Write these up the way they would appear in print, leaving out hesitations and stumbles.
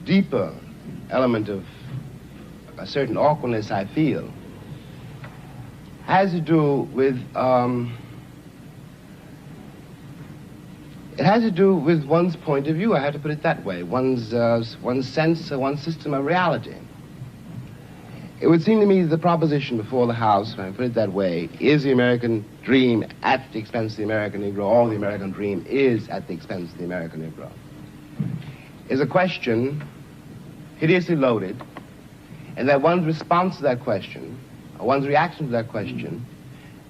deeper element of a certain awkwardness I feel has to do with it has to do with one's point of view. I have to put it that way. One's sense, one's system of reality. It would seem to me the proposition before the House, if I put it that way, is the American dream at the expense of the American Negro, or the American dream is at the expense of the American Negro, is a question hideously loaded, and that one's response to that question, or one's reaction to that question,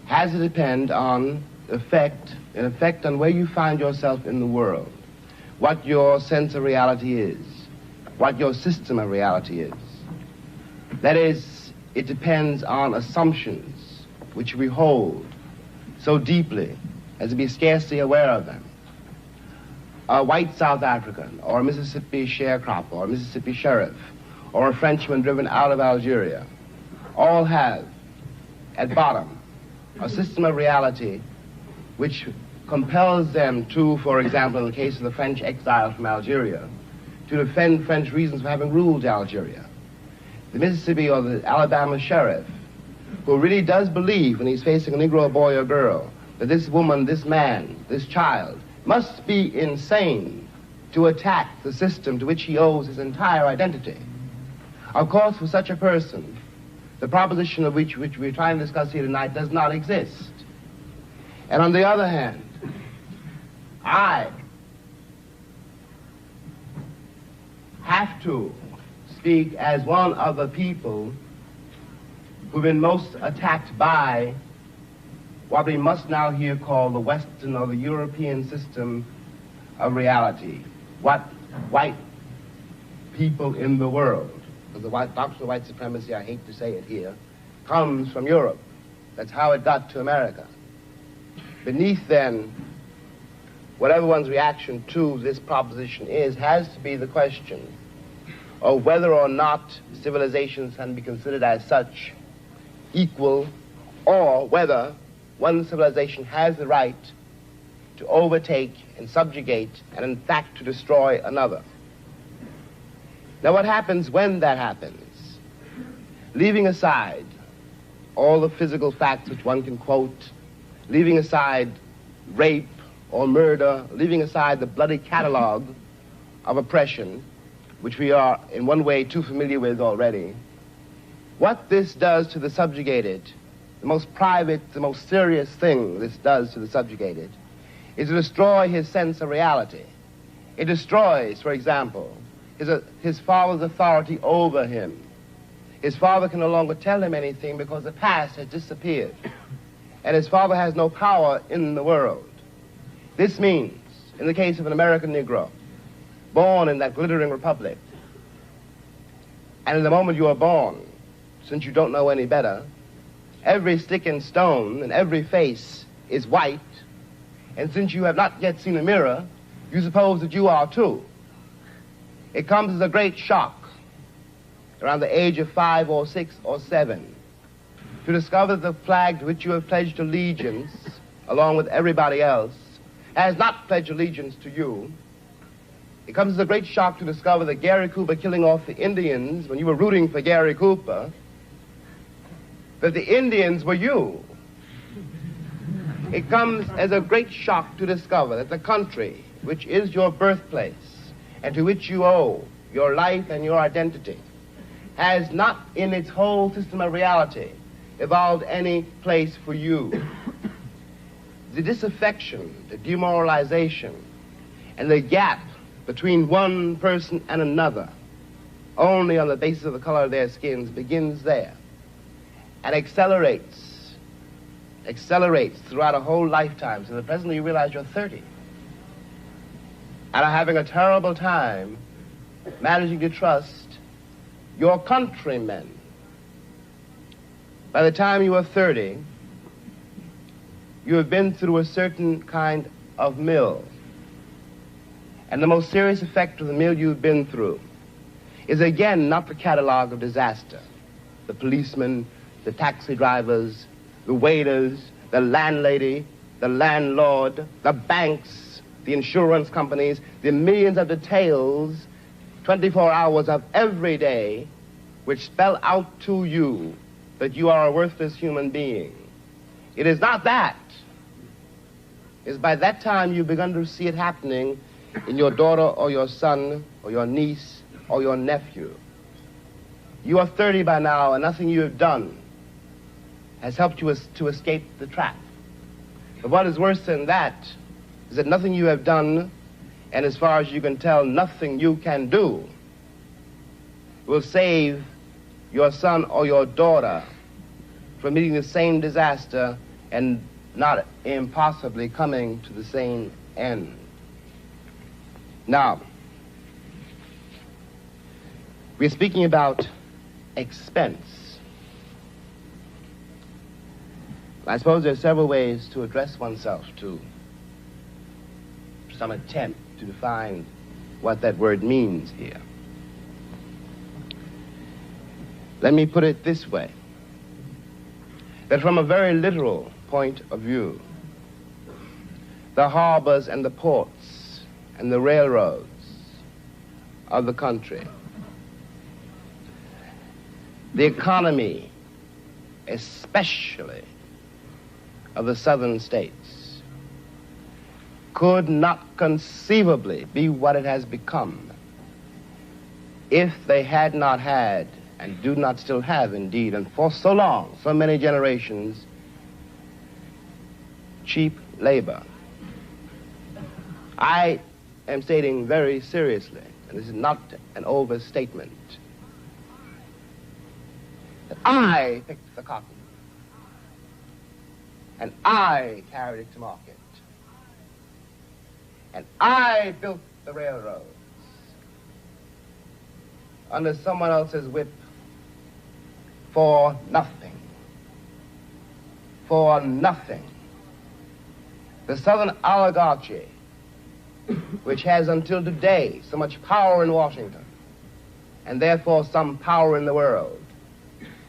has to depend on an effect on where you find yourself in the world, what your sense of reality is, what your system of reality is. That is, it depends on assumptions which we hold so deeply as to be scarcely aware of them. A white South African, or a Mississippi sharecropper, or a Mississippi sheriff, or a Frenchman driven out of Algeria, all have, at bottom, a system of reality which compels them to, for example, in the case of the French exile from Algeria, to defend French reasons for having ruled Algeria. The Mississippi or the Alabama sheriff, who really does believe when he's facing a Negro boy or girl that this woman, this man, this child must be insane to attack the system to which he owes his entire identity. Of course, for such a person, the proposition of which we're trying to discuss here tonight does not exist. And on the other hand, I have to speak as one of the people who've been most attacked by what we must now here call the Western or the European system of reality. What white people in the world, because the doctrine of white supremacy, I hate to say it here, comes from Europe. That's how it got to America. Beneath, then, whatever one's reaction to this proposition is, has to be the question of whether or not civilizations can be considered as such equal, or whether one civilization has the right to overtake and subjugate and in fact to destroy another. Now what happens when that happens? Leaving aside all the physical facts which one can quote, leaving aside rape or murder, leaving aside the bloody catalog of oppression, which we are in one way too familiar with already, what this does to the subjugated, the most private, the most serious thing this does to the subjugated, is to destroy his sense of reality. It destroys, for example, his father's authority over him. His father can no longer tell him anything because the past has disappeared, and his father has no power in the world. This means, in the case of an American Negro, born in that glittering republic, and in the moment you are born, since you don't know any better, every stick and stone and every face is white, and since you have not yet seen a mirror, you suppose that you are too. It comes as a great shock around the age of 5 or 6 or 7 to discover that the flag to which you have pledged allegiance, along with everybody else, has not pledged allegiance to you. It comes as a great shock to discover that Gary Cooper killing off the Indians when you were rooting for Gary Cooper, that the Indians were you. It comes as a great shock to discover that the country, which is your birthplace, and to which you owe your life and your identity, has not in its whole system of reality evolved any place for you. The disaffection, the demoralization, and the gap between one person and another, only on the basis of the color of their skins, begins there and accelerates throughout a whole lifetime, so that presently you realize you're 30 and are having a terrible time managing to trust your countrymen. By the time you are 30, you have been through a certain kind of mill. And the most serious effect of the mill you've been through is again not the catalog of disaster. The policemen, the taxi drivers, the waiters, the landlady, the landlord, the banks, the insurance companies, the millions of details 24 hours of every day which spell out to you that you are a worthless human being. It is not that. It's by that time you've begun to see it happening in your daughter or your son or your niece or your nephew. You are 30 by now, and nothing you have done has helped you to escape the trap. But what is worse than that is that nothing you have done, and as far as you can tell, nothing you can do, will save your son or your daughter from meeting the same disaster and not impossibly coming to the same end. Now, we're speaking about expense. I suppose there are several ways to address oneself to some attempt to define what that word means here. Let me put it this way, that from a very literal point of view, the harbors and the ports and the railroads of the country, the economy, especially of the southern states, could not conceivably be what it has become if they had not had, and do not still have indeed, and for so long, so many generations, cheap labor. I am stating very seriously, and this is not an overstatement, that I picked the cotton, and I carried it to market, and I built the railroads under someone else's whip for nothing. For nothing. The Southern oligarchy, which has until today so much power in Washington, and therefore some power in the world,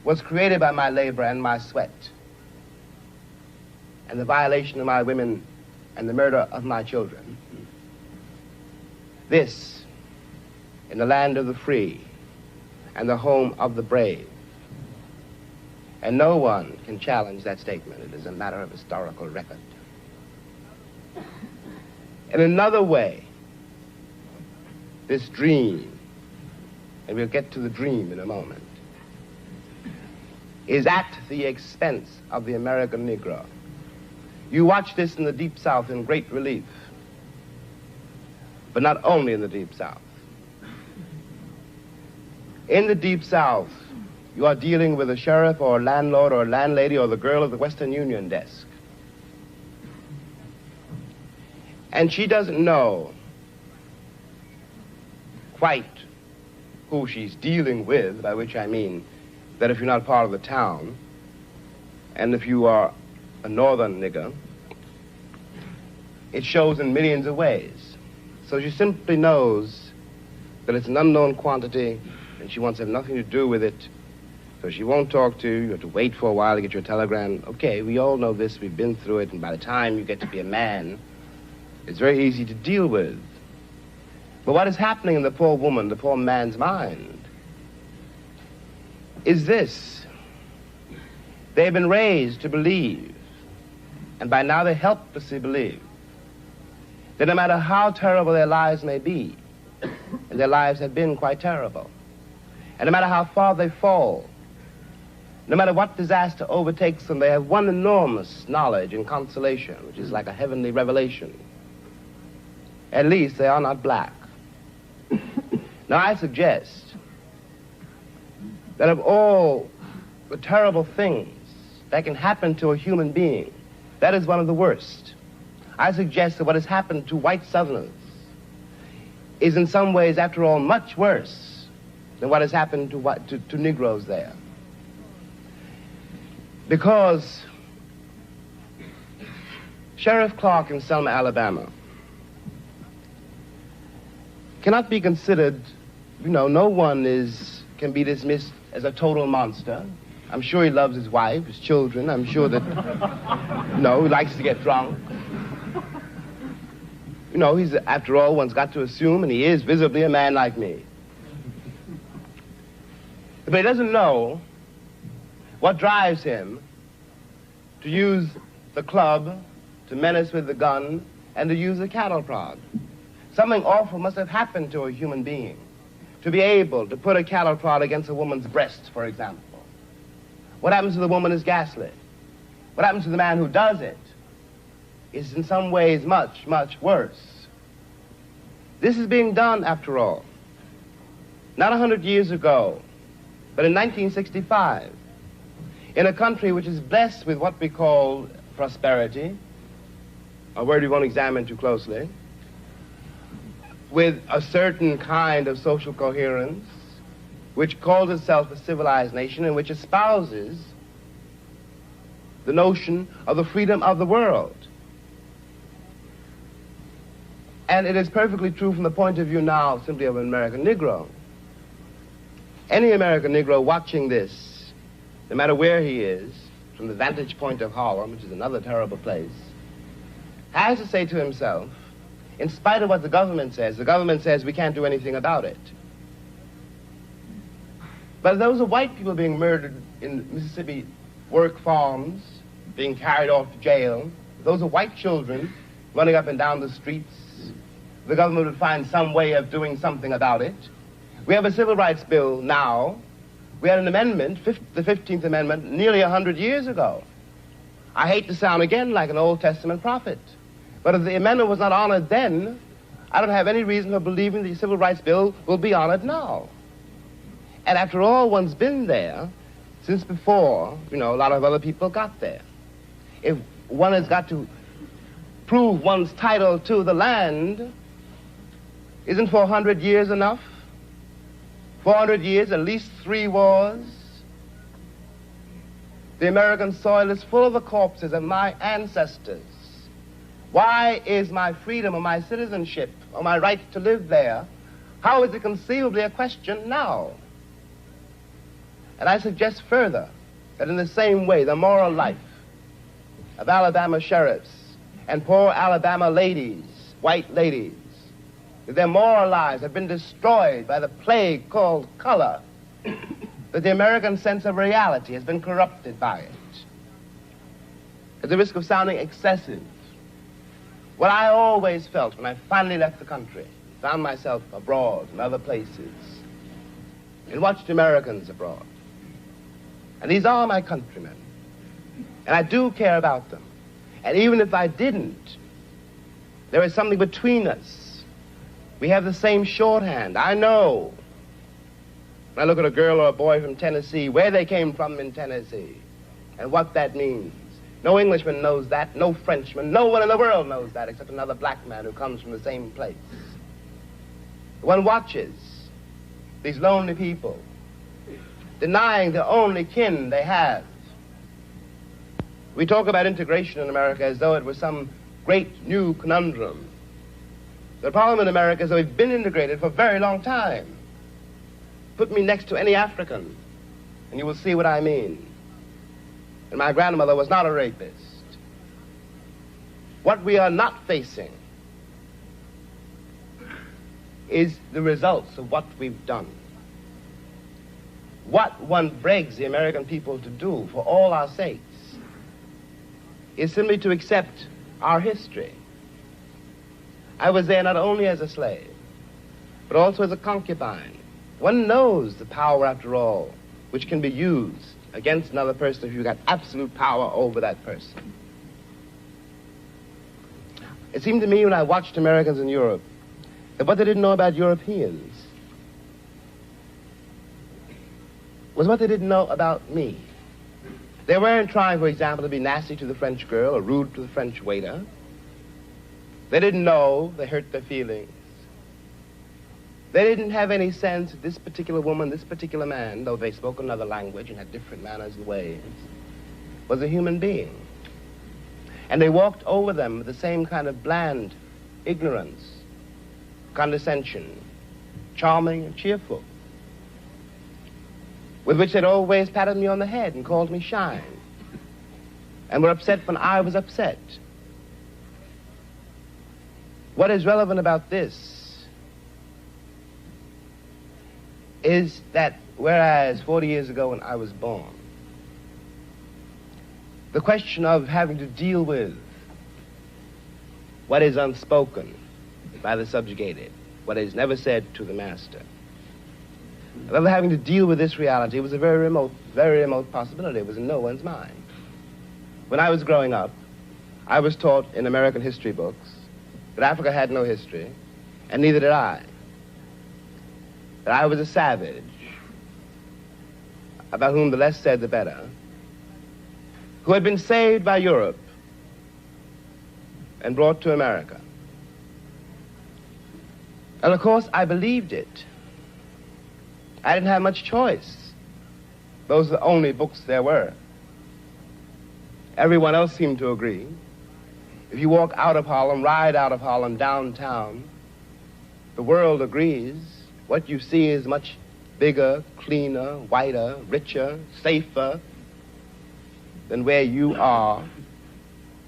was created by my labor and my sweat, and the violation of my women and the murder of my children. This, in the land of the free and the home of the brave. And no one can challenge that statement. It is a matter of historical record. In another way, this dream, and we'll get to the dream in a moment, is at the expense of the American Negro. You watch this in the Deep South in great relief, but not only in the Deep South. In the Deep South, you are dealing with a sheriff or a landlord or a landlady or the girl at the Western Union desk. And she doesn't know quite who she's dealing with, by which I mean that if you're not part of the town, and if you are a northern nigger, it shows in millions of ways. So she simply knows that it's an unknown quantity, and she wants to have nothing to do with it. So she won't talk to you. You have to wait for a while to get your telegram. Okay, we all know this. We've been through it. And by the time you get to be a man, it's very easy to deal with. But what is happening in the poor woman, the poor man's mind, is this. They've been raised to believe, and by now they helplessly believe, that no matter how terrible their lives may be, and their lives have been quite terrible, and no matter how far they fall, no matter what disaster overtakes them, they have one enormous knowledge and consolation, which is like a heavenly revelation. At least they are not black. Now I suggest that of all the terrible things that can happen to a human being, that is one of the worst. I suggest that what has happened to white Southerners is in some ways, after all, much worse than what has happened to Negroes there. Because Sheriff Clark in Selma, Alabama, cannot be considered, no one can be dismissed as a total monster. I'm sure he loves his wife, his children. I'm sure that, he likes to get drunk. He's, after all, one's got to assume, and he is visibly a man like me. But he doesn't know what drives him to use the club, to menace with the gun, and to use the cattle prod. Something awful must have happened to a human being to be able to put a cattle prod against a woman's breast, for example. What happens to the woman is gaslit. What happens to the man who does it is in some ways much, much worse. This is being done, after all, not 100 years ago, but in 1965, in a country which is blessed with what we call prosperity, a word we won't examine too closely, with a certain kind of social coherence, which calls itself a civilized nation and which espouses the notion of the freedom of the world. And it is perfectly true from the point of view now simply of an American Negro. Any American Negro watching this, no matter where he is, from the vantage point of Harlem, which is another terrible place, has to say to himself, in spite of what the government says we can't do anything about it. But those are white people being murdered in Mississippi work farms, being carried off to jail. Those are white children running up and down the streets. The government would find some way of doing something about it. We have a civil rights bill now. We had an amendment, the 15th Amendment, nearly 100 years ago. I hate to sound again like an Old Testament prophet, but if the amendment was not honored then, I don't have any reason for believing the civil rights bill will be honored now. And after all, one's been there since before, a lot of other people got there. If one has got to prove one's title to the land, isn't 400 years enough? 400 years, at least 3 wars. The American soil is full of the corpses of my ancestors. Why is my freedom or my citizenship or my right to live there, how is it conceivably a question now? And I suggest further that in the same way, the moral life of Alabama sheriffs and poor Alabama ladies, white ladies, their moral lives have been destroyed by the plague called color, that the American sense of reality has been corrupted by it. At the risk of sounding excessive, what I always felt when I finally left the country, found myself abroad in other places, and watched Americans abroad. And these are my countrymen, and I do care about them. And even if I didn't, there is something between us. We have the same shorthand. I know, when I look at a girl or a boy from Tennessee, where they came from in Tennessee, and what that means. No Englishman knows that, no Frenchman, no one in the world knows that except another black man who comes from the same place. One watches these lonely people denying the only kin they have. We talk about integration in America as though it was some great new conundrum. The problem in America is that we've been integrated for a very long time. Put me next to any African, and you will see what I mean. And my grandmother was not a rapist. What we are not facing is the results of what we've done. What one begs the American people to do for all our sakes is simply to accept our history. I was there not only as a slave, but also as a concubine. One knows the power, after all, which can be used against another person if you've got absolute power over that person. It seemed to me when I watched Americans in Europe that what they didn't know about Europeans was what they didn't know about me. They weren't trying, for example, to be nasty to the French girl or rude to the French waiter. They didn't know they hurt their feelings. They didn't have any sense that this particular woman, this particular man, though they spoke another language and had different manners and ways, was a human being. And they walked over them with the same kind of bland ignorance, condescension, charming and cheerful, with which they'd always patted me on the head and called me shine, and were upset when I was upset. What is relevant about this is that whereas 40 years ago when I was born, the question of having to deal with what is unspoken by the subjugated, what is never said to the master, of having to deal with this reality was a very remote possibility. It was in no one's mind. When I was growing up, I was taught in American history books that Africa had no history, and neither did I. That I was a savage, about whom the less said the better, who had been saved by Europe and brought to America. And of course, I believed it. I didn't have much choice. Those are the only books there were. Everyone else seemed to agree. If you walk out of Harlem, ride out of Harlem, downtown, the world agrees. What you see is much bigger, cleaner, whiter, richer, safer than where you are.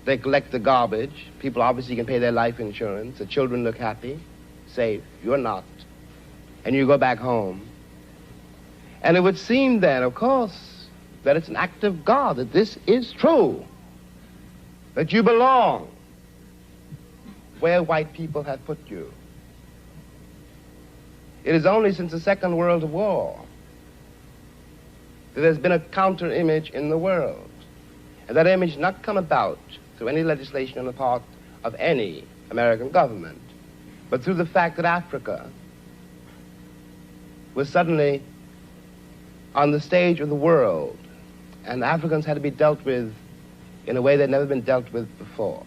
They collect the garbage. People obviously can pay their life insurance. The children look happy, safe. You're not. And you go back home. And it would seem then, of course, that it's an act of God, that this is true, that you belong where white people have put you. It is only since the Second World War that there's been a counter-image in the world. And that image not come about through any legislation on the part of any American government, but through the fact that Africa was suddenly on the stage of the world, and Africans had to be dealt with in a way they'd never been dealt with before.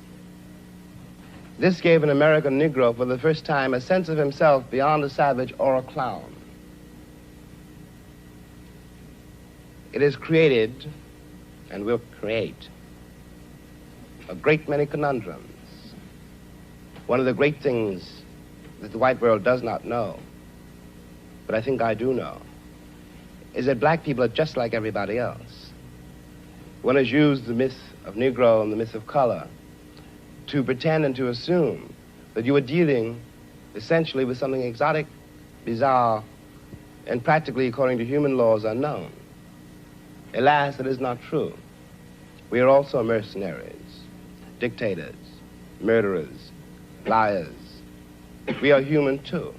This gave an American Negro for the first time a sense of himself beyond a savage or a clown. It has created, and will create, a great many conundrums. One of the great things that the white world does not know, but I think I do know, is that black people are just like everybody else. One has used the myth of Negro and the myth of color to pretend and to assume that you are dealing essentially with something exotic, bizarre, and practically, according to human laws, unknown. Alas, that is not true. We are also mercenaries, dictators, murderers, liars. We are human too.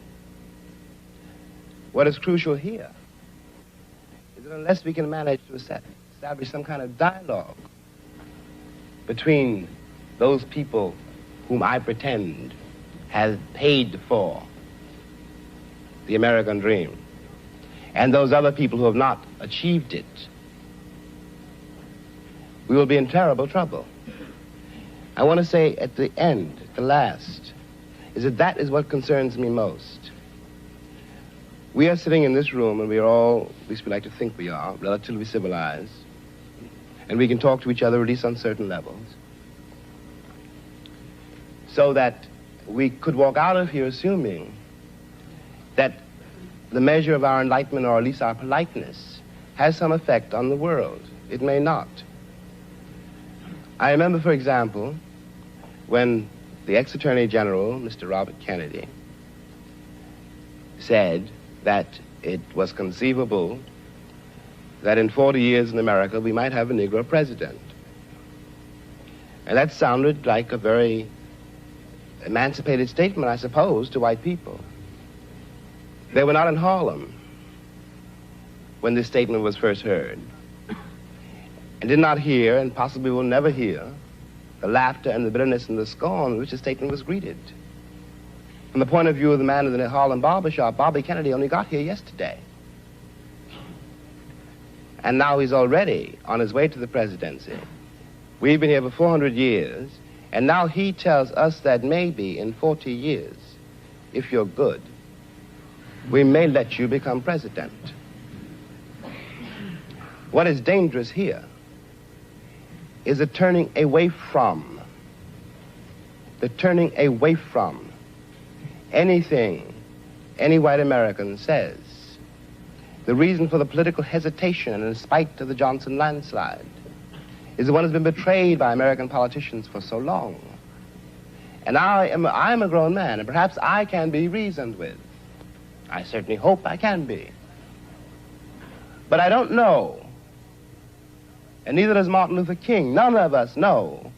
What is crucial here is that unless we can manage to establish some kind of dialogue between those people whom I pretend have paid for the American dream and those other people who have not achieved it, we will be in terrible trouble. I want to say at the end, at the last, is that that is what concerns me most. We are sitting in this room, and we are all, at least we like to think we are, relatively civilized, and we can talk to each other at least on certain levels, so that we could walk out of here assuming that the measure of our enlightenment, or at least our politeness, has some effect on the world. It may not. I remember, for example, when the ex-Attorney General, Mr. Robert Kennedy, said that it was conceivable that in 40 years in America we might have a Negro president. And that sounded like a very emancipated statement, I suppose, to white people. They were not in Harlem when this statement was first heard, and did not hear, and possibly will never hear, the laughter and the bitterness and the scorn with which the statement was greeted. From the point of view of the man in the Harlem barbershop, Bobby Kennedy only got here yesterday. And now he's already on his way to the presidency. We've been here for 400 years, and now he tells us that maybe in 40 years, if you're good, we may let you become president. What is dangerous here is the turning away from anything any white American says. The reason for the political hesitation in spite of the Johnson landslide is the one that's been betrayed by American politicians for so long. And I am a grown man, and perhaps I can be reasoned with. I certainly hope I can be. But I don't know, and neither does Martin Luther King, none of us know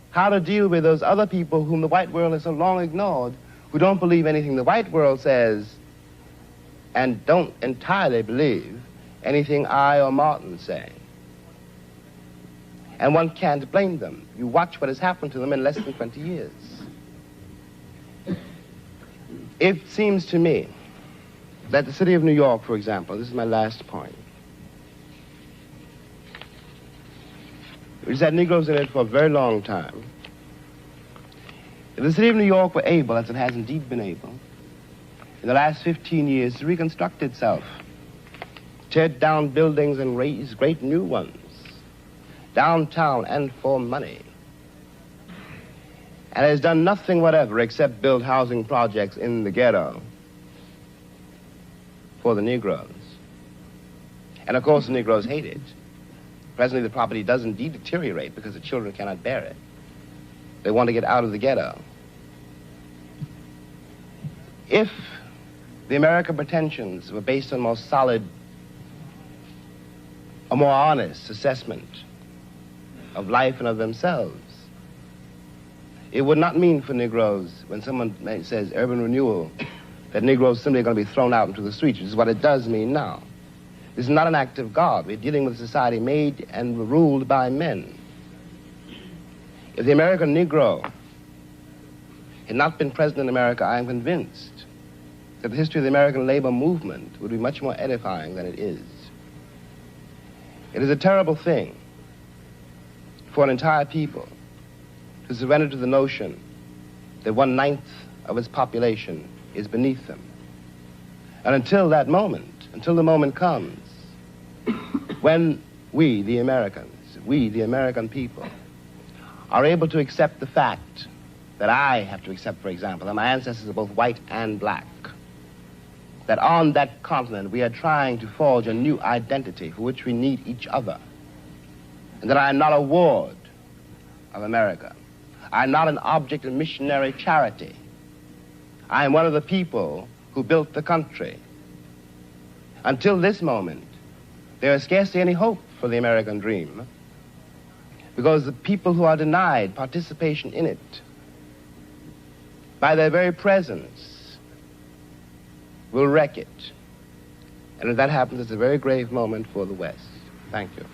how to deal with those other people whom the white world has so long ignored, who don't believe anything the white world says and don't entirely believe anything I or Martin say. And one can't blame them. You watch what has happened to them in less than 20 years. It seems to me that the city of New York, for example, this is my last point, which has had Negroes in it for a very long time. If the city of New York were able, as it has indeed been able, in the last 15 years to reconstruct itself, tear down buildings and raise great new ones, downtown and for money, and has done nothing whatever except build housing projects in the ghetto for the Negroes. And of course the Negroes hate it. Presently the property does indeed deteriorate because the children cannot bear it. They want to get out of the ghetto. If the American pretensions were based on more solid, a more honest assessment of life and of themselves, it would not mean for Negroes, when someone says urban renewal, that Negroes simply are going to be thrown out into the streets, which is what it does mean now. This is not an act of God. We're dealing with a society made and ruled by men. If the American Negro had not been present in America, I am convinced that the history of the American labor movement would be much more edifying than it is. It is a terrible thing for an entire people to surrender to the notion that 1/9 of its population is beneath them. And until that moment, until the moment comes when we, the American people, are able to accept the fact that I have to accept, for example, that my ancestors are both white and black, that on that continent we are trying to forge a new identity for which we need each other, and that I am not a ward of America. I am not an object of missionary charity. I am one of the people who built the country. Until this moment, there is scarcely any hope for the American dream, because the people who are denied participation in it, by their very presence, will wreck it. And if that happens, it's a very grave moment for the West. Thank you.